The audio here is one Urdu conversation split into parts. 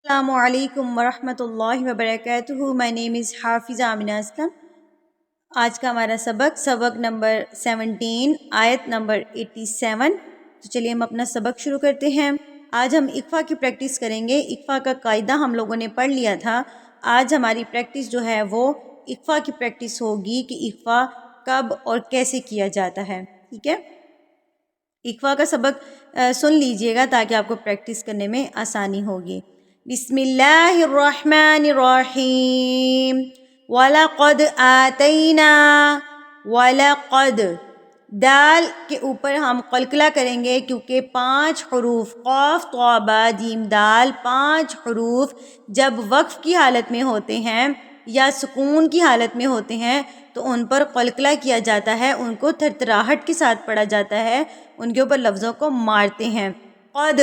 السلام علیکم ورحمۃ اللہ وبرکاتہ. مائی نیم از حافظہ آمنہ اسلم. آج کا ہمارا سبق نمبر 17 آیت نمبر 87. تو چلیے ہم اپنا سبق شروع کرتے ہیں. آج ہم اقفا کی پریکٹس کریں گے. اقفا کا قاعدہ ہم لوگوں نے پڑھ لیا تھا. آج ہماری پریکٹس جو ہے وہ اقفا کی پریکٹس ہوگی کہ اقفا کب اور کیسے کیا جاتا ہے. ٹھیک ہے، اقفا کا سبق سن لیجئے گا تاکہ آپ کو پریکٹس کرنے میں آسانی ہوگی. بسم اللہ الرحمن الرحیم. وَلَقَدْ آتَيْنَا. وَلَقَدْ دال کے اوپر ہم قلقلہ کریں گے کیونکہ 5 حروف قاف طا با جیم دال 5 حروف جب وقف کی حالت میں ہوتے ہیں یا سکون کی حالت میں ہوتے ہیں تو ان پر قلقلہ کیا جاتا ہے، ان کو تھرتھراہٹ کے ساتھ پڑھا جاتا ہے، ان کے اوپر لفظوں کو مارتے ہیں. قد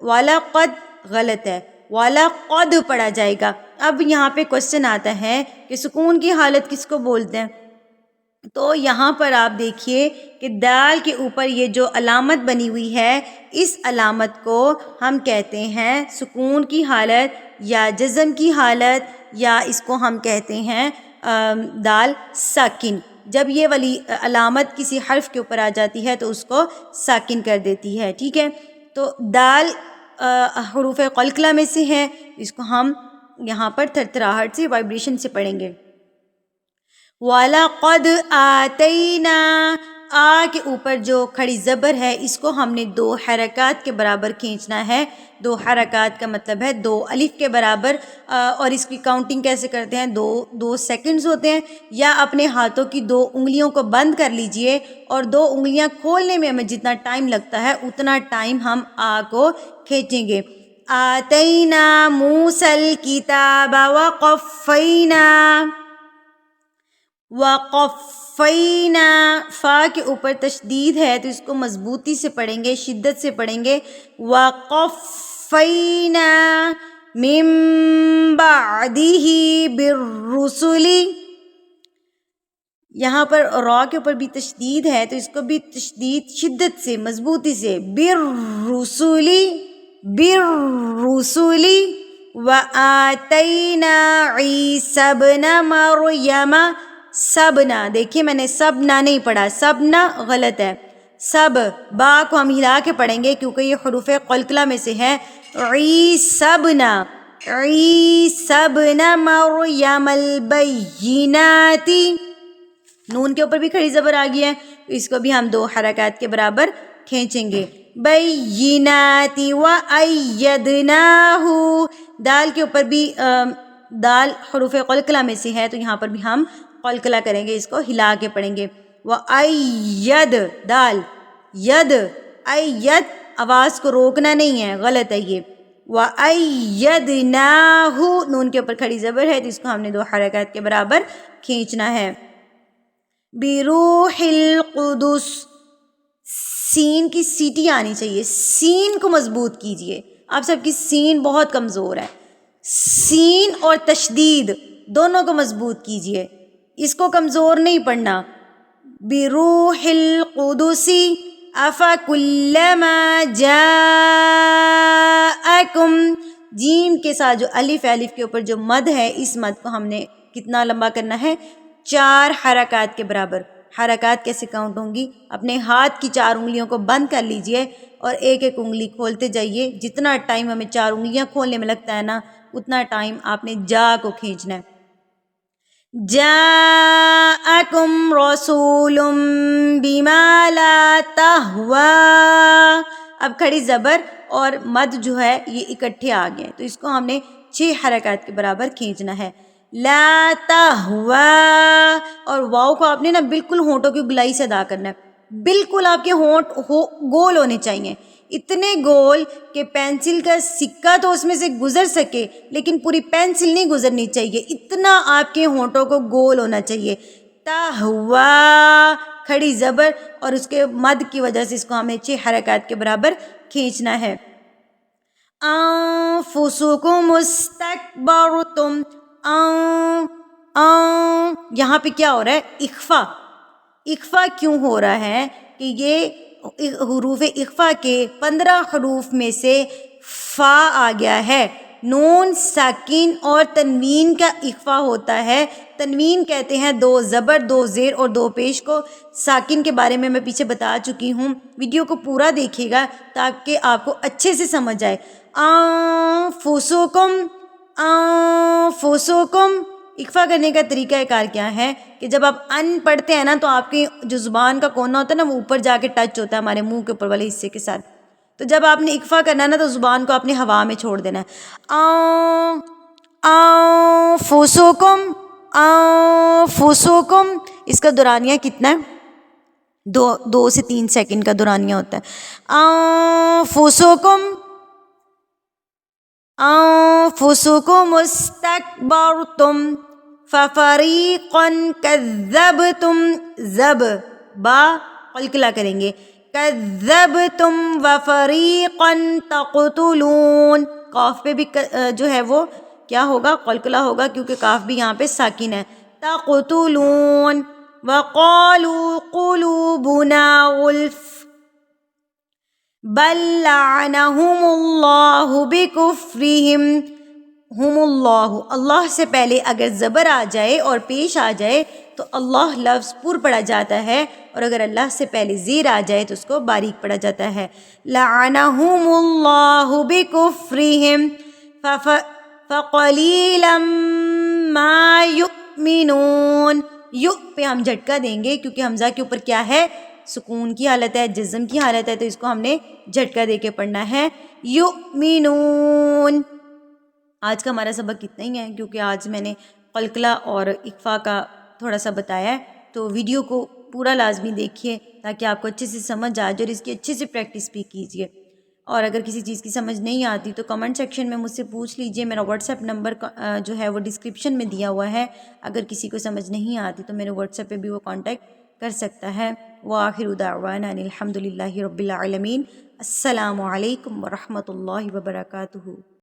والا قد غلط ہے، والا قد پڑھا جائے گا. اب یہاں پہ کوشچن آتا ہے کہ سکون کی حالت کس کو بولتے ہیں؟ تو یہاں پر آپ دیکھیے کہ دال کے اوپر یہ جو علامت بنی ہوئی ہے اس علامت کو ہم کہتے ہیں سکون کی حالت یا جزم کی حالت، یا اس کو ہم کہتے ہیں دال ساکن. جب یہ والی علامت کسی حرف کے اوپر آ جاتی ہے تو اس کو ساکن کر دیتی ہے. ٹھیک ہے، تو دال حروف قلقلہ میں سے ہے، اس کو ہم یہاں پر تھرتھراہٹ سے وائبریشن سے پڑھیں گے. وَلَقَدْ آتَيْنَا. آ کے اوپر جو کھڑی زبر ہے اس کو ہم نے 2 حرکات کے برابر کھینچنا ہے. 2 حرکات کا مطلب ہے 2 الف کے برابر. اور اس کی کاؤنٹنگ کیسے کرتے ہیں؟ 2 سیکنڈز ہوتے ہیں. یا اپنے ہاتھوں کی 2 انگلیوں کو بند کر لیجئے اور 2 انگلیاں کھولنے میں ہمیں جتنا ٹائم لگتا ہے اتنا ٹائم ہم آ کو کھینچیں گے. آتینا موسیٰ الکتاب وقفینا. وقفینا فا کے اوپر تشدید ہے تو اس کو مضبوطی سے پڑھیں گے، شدت سے پڑھیں گے. وقفینا من بعدہ بالرسل. یہاں پر را کے اوپر بھی تشدید ہے تو اس کو بھی تشدید شدت سے مضبوطی سے بالرسل. بالرسل. وآتینا عیسی ابن مریم. سبنا، دیکھیے میں نے سبنا نہیں پڑھا، سبنا غلط ہے. سب با کو ہم ہلا کے پڑھیں گے کیونکہ یہ حروف قلقلہ میں سے ہے. عیسی ابن، عیسی ابن مریم البینات. نون کے اوپر بھی کھڑی زبر آ گئی ہے تو اس کو بھی ہم 2 حرکات کے برابر کھینچیں گے. بینات وَأَيَّدْنَاهُ. دال کے اوپر بھی دال حروف قلقلہ میں سے ہے تو یہاں پر بھی ہم قلقلہ کریں گے، اس کو ہلا کے پڑھیں گے. وَأَيَّد دال ید اید آواز کو روکنا نہیں ہے، غلط ہے یہ. وَأَيَّدْنَاهُ نون کے اوپر کھڑی زبر ہے تو اس کو ہم نے 2 حرکات کے برابر کھینچنا ہے. بروح القدس. سین کی سیٹی آنی چاہیے، سین کو مضبوط کیجئے. آپ سب کی سین بہت کمزور ہے، سین اور تشدید دونوں کو مضبوط کیجئے، اس کو کمزور نہیں پڑھنا. بروح القدس افکلما جاءکم. جیم کے ساتھ جو الف ہے، الف کے اوپر جو مد ہے اس مد کو ہم نے کتنا لمبا کرنا ہے؟ 4 حرکات کے برابر. حرکات کیسے کاؤنٹ ہوں گی؟ اپنے ہاتھ کی 4 انگلیوں کو بند کر لیجئے اور ایک ایک انگلی کھولتے جائیے. جتنا ٹائم ہمیں 4 انگلیاں کھولنے میں لگتا ہے نا اتنا ٹائم آپ نے جا کو کھینچنا ہے. جاءکم رسول بما لا تہوی. اب کھڑی زبر اور مد جو ہے یہ اکٹھے آ گئے تو اس کو ہم نے 6 حرکات کے برابر کھینچنا ہے. لا تہوی. اور واؤ کو آپ نے نا بالکل ہونٹوں کی گلائی سے ادا کرنا ہے. بالکل آپ کے ہونٹ گول ہونے چاہیے، اتنے گول کہ پینسل کا سکہ تو اس میں سے گزر سکے لیکن پوری پینسل نہیں گزرنی چاہیے. اتنا آپ کے ہونٹوں کو گول ہونا چاہیے. تہوی کھڑی زبر اور اس کے مد کی وجہ سے اس کو ہمیں 6 حرکات کے برابر کھینچنا ہے. انفسکم استکبرتم. یہاں پہ کیا ہو رہا ہے؟ اخفا. اخفا کیوں ہو رہا ہے کہ یہ حروف اخفا کے 15 حروف میں سے فا آ گیا ہے نون ساکن اور تنوین کا اخفا ہوتا ہے. تنوین کہتے ہیں 2 زبر 2 زیر اور 2 پیش کو. ساکن کے بارے میں پیچھے بتا چکی ہوں. ویڈیو کو پورا دیکھیے گا تاکہ آپ کو اچھے سے سمجھ آئے. انفسکم انفسکم. اخفا کرنے کا طریقہ کار کیا ہے کہ جب آپ ان پڑھتے ہیں نا تو آپ کی جو زبان کا کونا ہوتا ہے نا وہ اوپر جا کے ٹچ ہوتا ہے ہمارے منہ کے اوپر والے حصے کے ساتھ. تو جب آپ نے اخفا کرنا ہے نا تو زبان کو اپنی ہوا میں چھوڑ دینا ہے. انفسکم انفسکم. اس کا دورانیہ کتنا ہے؟ 2 سے 3 سیکنڈ کا دورانیہ ہوتا ہے. انفسکم انفسکم استکبرتم ففریقا کذبتم. زب با قلقلہ کریں گے. کذبتم وفریقا تقتلون. قاف پہ بھی جو ہے وہ کیا ہوگا؟ قلقلہ ہوگا کیونکہ کاف بھی یہاں پہ ساکن ہے. تقتلون. وقالوا قلوبنا غلف بل لعنهم اللہ بکفرہم. ہم اللہ، اللہ سے پہلے اگر زبر آ جائے اور پیش آ جائے تو اللہ لفظ پر پڑھا جاتا ہے، اور اگر اللہ سے پہلے زیر آ جائے تو اس کو باریک پڑھا جاتا ہے. لعنہم اللہ بکفرہم فقلیلا ما یؤمنون. یو پہ ہم جھٹکا دیں گے کیونکہ حمزہ کے اوپر کیا ہے؟ سکون کی حالت ہے، جزم کی حالت ہے، تو اس کو ہم نے جھٹکا دے کے پڑھنا ہے. یؤمنون. آج کا ہمارا سبق اتنا ہی ہے کیونکہ آج میں نے قلقلہ اور اخفا کا تھوڑا سا بتایا ہے. تو ویڈیو کو پورا لازمی دیکھیے تاکہ آپ کو اچھے سے سمجھ آ جائے اور اس کی اچھے سے پریکٹس بھی کیجیے. اور اگر کسی چیز کی سمجھ نہیں آتی تو کمنٹ سیکشن میں مجھ سے پوچھ لیجئے. میرا واٹس ایپ نمبر جو ہے وہ ڈسکرپشن میں دیا ہوا ہے. اگر کسی کو سمجھ نہیں آتی تو میرے واٹس ایپ پہ بھی وہ کانٹیکٹ کر سکتا ہے. وآخر دعوانا ان الحمد للہ رب العالمین. السلام علیکم ورحمۃ اللہ وبرکاتہ.